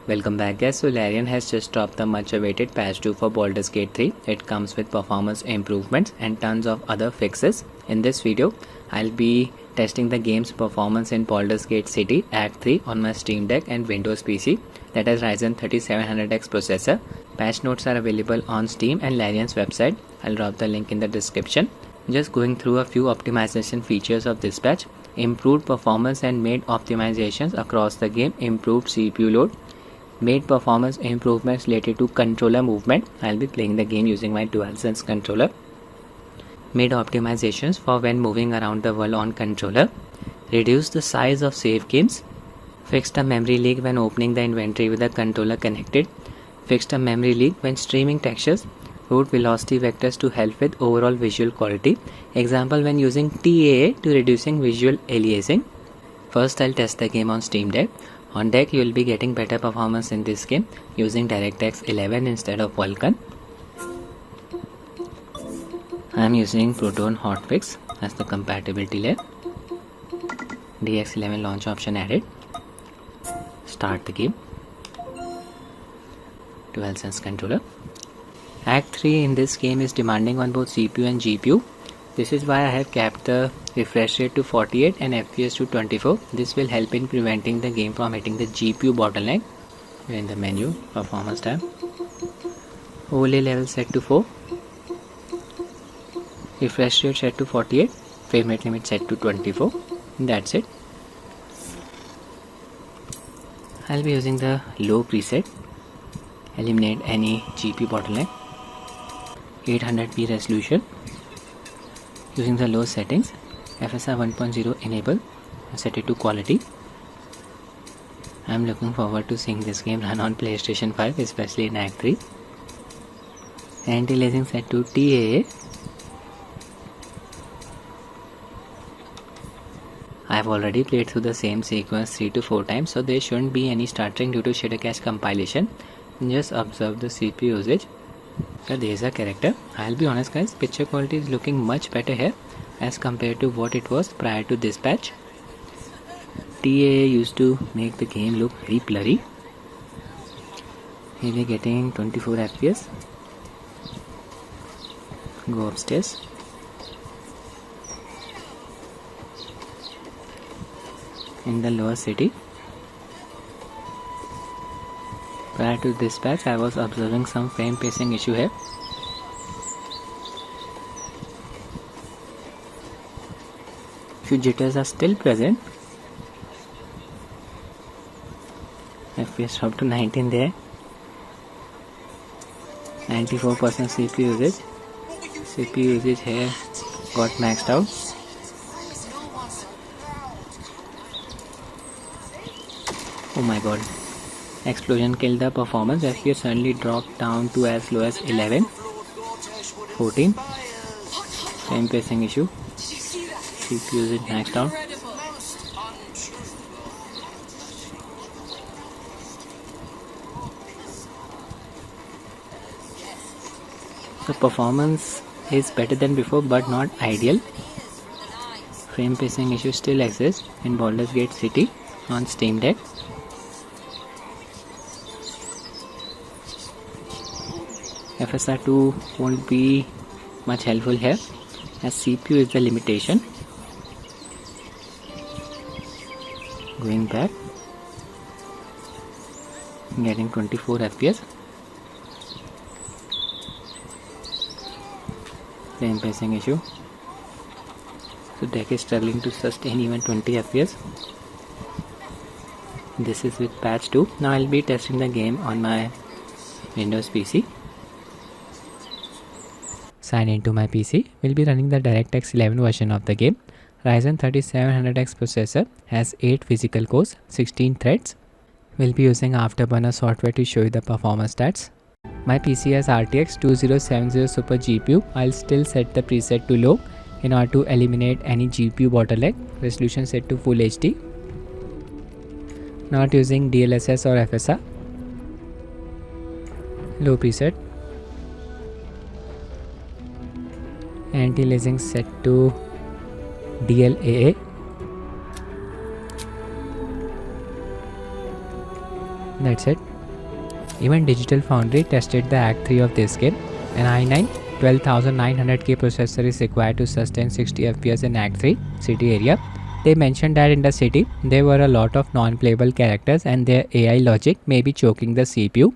Welcome back guys. So Larian has just dropped the much awaited patch 2 for Baldur's Gate 3. It comes with performance improvements and tons of other fixes. In this video, I'll be testing the game's performance in Baldur's Gate City Act 3 on my Steam Deck and Windows PC, that is Ryzen 3700x processor. Patch notes are available on Steam and Larian's website. I'll drop the link in the description. Just going through a few optimization features of this patch. Improved performance and made optimizations across the game. Improved CPU load. Made performance improvements related to controller movement. I'll be playing the game using my DualSense controller. Made optimizations for when moving around the world on controller. Reduced the size of save games. Fixed a memory leak when opening the inventory with the controller connected. Fixed a memory leak when streaming textures. Wrote velocity vectors to help with overall visual quality. Example when using TAA to reducing visual aliasing. First I'll test the game on Steam Deck. On Deck you will be getting better performance in this game using DirectX 11 instead of Vulkan. I am using Proton hotfix as the compatibility layer. DX11 launch option added. Start the game. DualSense controller. Act 3 in this game is demanding on both CPU and GPU. This is why I have capped the refresh rate to 48 and FPS to 24. This will help in preventing the game from hitting the GPU bottleneck. We're in the menu, performance tab. Overlay level set to 4. Refresh rate set to 48. Frame rate limit set to 24. And that's it. I'll be using the low preset. Eliminate any GPU bottleneck. 800p resolution. Using the low settings, FSR 1.0 enable and set it to quality. I am looking forward to seeing this game run on PlayStation 5, especially in Act 3. Anti-aliasing set to TAA. I have already played through the same sequence 3 to 4 times, so there shouldn't be any stuttering due to shader cache compilation. Just observe the CPU usage. So there is a character. I'll be honest guys, picture quality is looking much better here as compared to what it was prior to this patch. TAA used to make the game look very blurry. Here we are getting 24 FPS. Go upstairs. In the lower city. Prior to this patch, I was observing some frame pacing issue here. Few jitters are still present. FPS dropped to 19 there. 94% CPU usage. CPU usage here got maxed out. Oh my god. Explosion killed the performance. FPS suddenly dropped down to as low as 11, 14. Frame pacing issue. CPU usage maxed out. The performance is better than before but not ideal. Frame pacing issue still exists in Baldur's Gate City on Steam Deck. FSR 2 won't be much helpful here as CPU is the limitation. Going back, getting 24 FPS. Frame pacing issue. So deck is struggling to sustain even 20 FPS. This is with patch 2. Now I'll be testing the game on my Windows PC. Sign into my PC. We'll be running the DirectX 11 version of the game. Ryzen 3700x processor has 8 physical cores, 16 threads. We'll be using Afterburner software to show you the performance stats. My PC has RTX 2070 Super GPU. I'll still set the preset to low in order to eliminate any GPU bottleneck. Resolution set to Full HD. Not using DLSS or FSR. Low preset. Anti-aliasing set to DLAA. That's it. Even Digital Foundry tested the Act 3 of this game. An i9 12900K processor is required to sustain 60 FPS in Act 3 city area. They mentioned that in the city there were a lot of non-playable characters and their AI logic may be choking the CPU.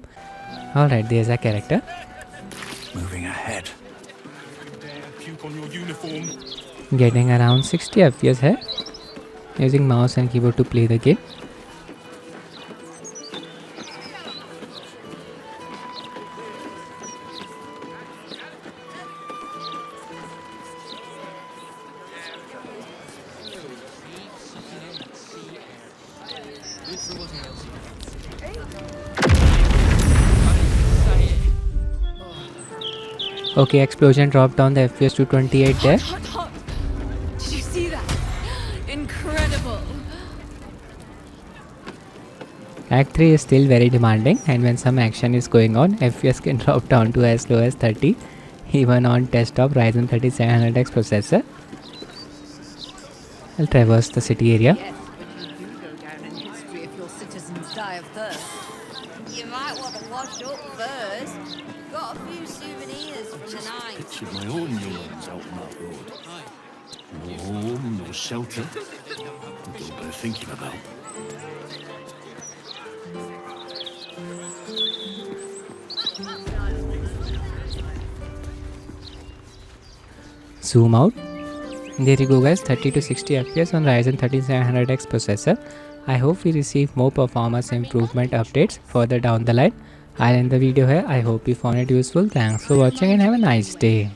Alright, there's a character. Moving ahead. Getting around 60 FPS here. Using mouse and keyboard to play the game. Okay, explosion dropped down the FPS to 28 there. Did you see that? Incredible. Act 3 is still very demanding, and when some action is going on, FPS can drop down to as low as 30 even on desktop Ryzen 3700x processor. I'll traverse the city area. Yes, but you do go down in history if your citizens die of thirst. You might want to wash up first. Got a few souvenirs from the night. Pictured my own young ones out on that road. No home, no shelter. Don't bear thinking about. Zoom out. There you go guys, 30 to 60 FPS on Ryzen 3700X processor. I hope we receive more performance improvement updates further down the line. I'll end the video here. I hope you found it useful. Thanks for watching and have a nice day.